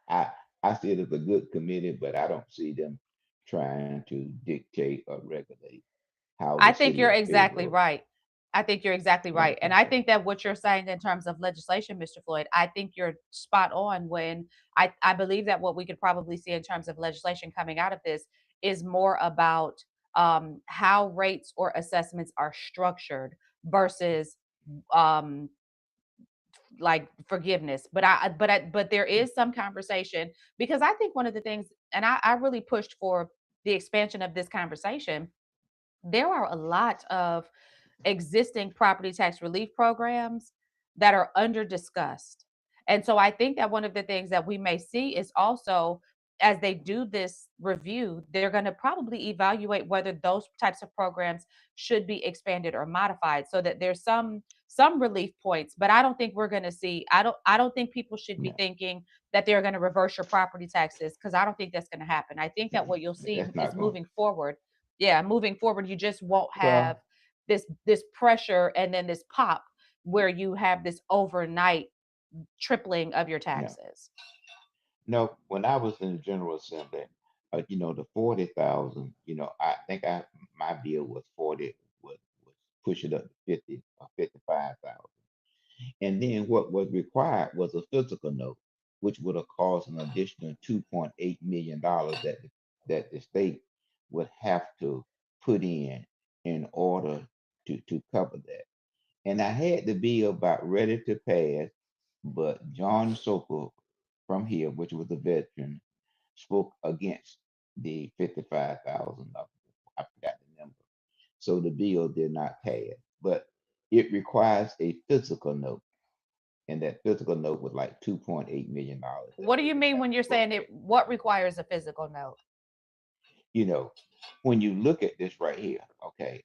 I I see it as a good committee, but I don't see them trying to dictate or regulate how the I think city you're of exactly Fayetteville. right. I think you're exactly Yeah, right. And I think that what you're saying in terms of legislation, Mr. Floyd, I think you're spot on when I believe that what we could probably see in terms of legislation coming out of this is more about how rates or assessments are structured versus um, like forgiveness. But there is some conversation because I think one of the things, and I really pushed for the expansion of this conversation. There are a lot of existing property tax relief programs that are under discussed. And so I think that one of the things that we may see is also as they do this review, they're going to probably evaluate whether those types of programs should be expanded or modified so that there's some relief points. But I don't think we're going to see, I don't think people should be yeah, thinking that they're going to reverse your property taxes because I don't think that's going to happen. I think that what you'll see that's is not going. moving forward. Yeah, moving forward, you just won't have Well, this pressure and then this pop where you have this overnight tripling of your no, taxes. no. When I was in the General Assembly, the 40,000, I think my bill was 40, was push it up to 50 or 55,000. And then what was required was a physical note, which would have cost an additional $2.8 million that the state would have to put in order to cover that. And I had the bill about ready to pass, but John Sokol from here, which was a veteran, spoke against the 55,000. I forgot the number. So the bill did not pass. But it requires a physical note, and that physical note was like $2.8 million that What do they you would mean have when to you're saying appropriate. it? What requires a physical note? You know, when you look at this right here, okay,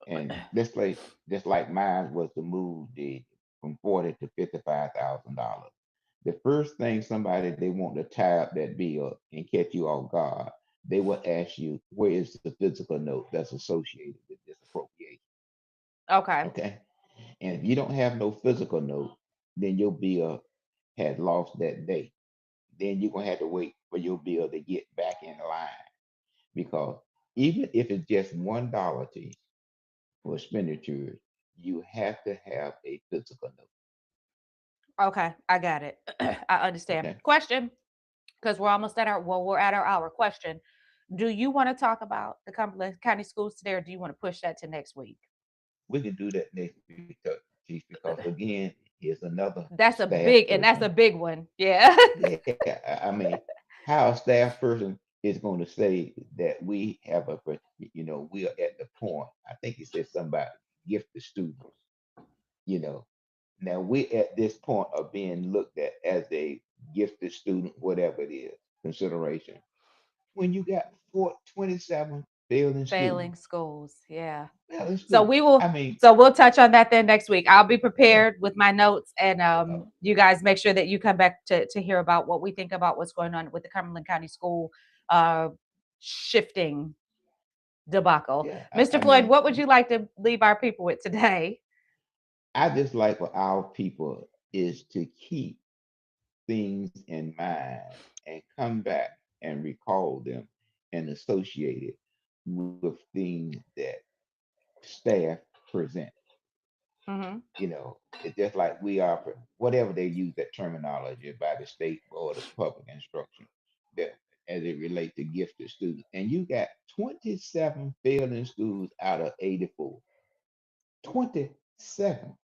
and this like just like mine was to move the from 40 to $55,000. The first thing somebody they want to tie up that bill and catch you off guard, they will ask you where is the physical note that's associated with this appropriation. Okay. Okay, and if you don't have no physical note, then your bill had lost that day. Then you're gonna have to wait for your bill to get back in line, because even if it's just $1 to you for expenditures, you have to have a physical note. Okay, I got it. I understand. Okay, Question, because we're at our hour. Question: do you want to talk about the Cumberland County Schools today, or do you want to push that to next week? we can do that next week, Chief, because again, here's another staff That's a person. big one. Yeah. Yeah, I mean, how a staff person is going to say that we have we are at the point. I think he said something about gifted students. You know, Now we at this point of being looked at as a gifted student, whatever it is, consideration. When you got 27 failing schools, Failing schools. Yeah. failing So schools. we will I mean, so we'll touch on that then next week. I'll be yeah. prepared with my notes and Oh, you guys make sure that you come back to hear about what we think about what's going on with the Cumberland County School uh shifting debacle. yeah. I Mr. Floyd, mean, what would you like to leave our people with today? I just like for our people is to keep things in mind and come back and recall them and associate it with things that staff present. Hmm. It's just like we are, whatever they use that terminology by the State Board of Public Instruction, that as it relates to gifted students. And you got 27 failing schools out of 84. 27.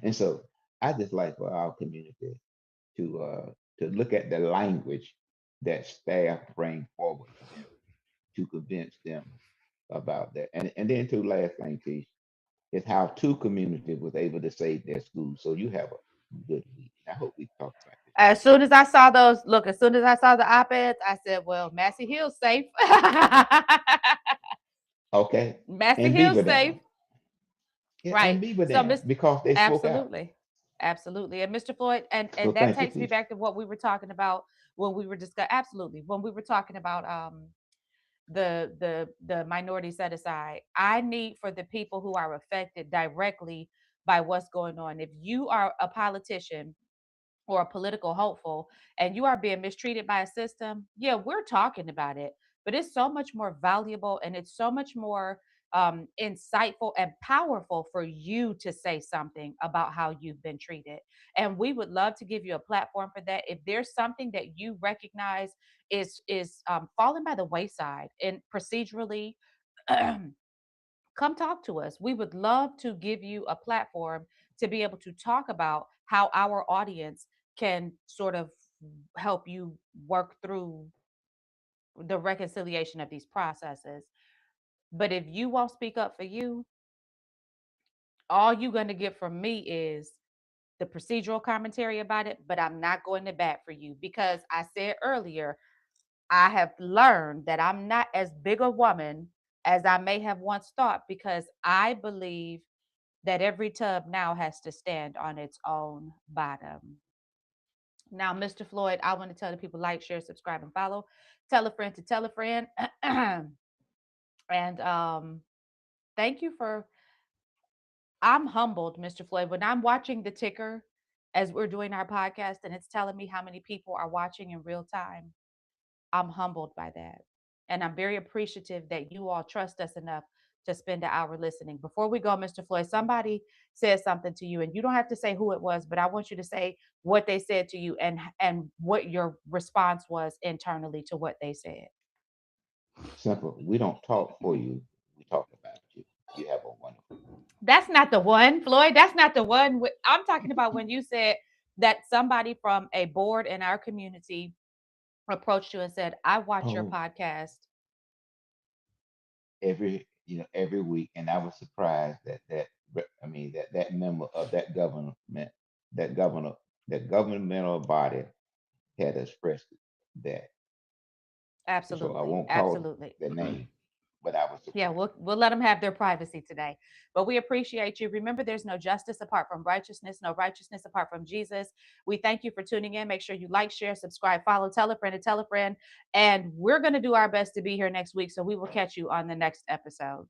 And so I just like for our community to look at the language that staff bring forward to them to convince them about that. And then two last thing, Tish, is how two communities was able to save their schools. So you have a good week. I hope we talk about this As next soon as I saw those, look, as soon as I saw the op-eds, I said, well, Massey Hill's safe. week. Okay. Massey And Hill's Beaver safe. Dam. Yeah, Right. and Beaver So Dam Miss because they spoke out. Absolutely. Absolutely. And Mr. Floyd, and So that thank you, takes me Tish. back to what we were talking about when we were discussing, absolutely. When we were talking about the minority set aside. I need for the people who are affected directly by what's going on. If you are a politician or a political hopeful and you are being mistreated by a system, yeah, we're talking about it. But it's so much more valuable and it's so much more insightful and powerful for you to say something about how you've been treated. And we would love to give you a platform for that. If there's something that you recognize is falling by the wayside and procedurally, come talk to us. We would love to give you a platform to be able to talk about how our audience can sort of help you work through the reconciliation of these processes. But if you won't speak up for you, all you're going to get from me is the procedural commentary about it, but I'm not going to bat for you because I said earlier, I have learned that I'm not as big a woman as I may have once thought because I believe that every tub now has to stand on its own bottom. Now, Mr. Floyd, I want to tell the people like, share, subscribe, and follow. Tell a friend to tell a friend. And thank you for, I'm humbled, Mr. Floyd, when I'm watching the ticker as we're doing our podcast and it's telling me how many people are watching in real time. I'm humbled by that. And I'm very appreciative that you all trust us enough to spend an hour listening. Before we go, Mr. Floyd, somebody said something to you, and you don't have to say who it was, but I want you to say what they said to you and what your response was internally to what they said. Simple. We don't talk for you. We talk about you. You have a wonderful That's not the one, Floyd. That's not the one. I'm talking about when you said that somebody from a board in our community approached you and said, I watch your oh podcast. every week, and I was surprised that member of that governor that governmental body had expressed that. So I Absolutely. won't call Absolutely. the name, but I was Yeah, surprised. we'll let them have their privacy today. But we appreciate you. Remember, there's no justice apart from righteousness, no righteousness apart from Jesus. We thank you for tuning in. Make sure you like, share, subscribe, follow, tell a friend, and tell a friend. And we're going to do our best to be here next week. So we will catch you on the next episode.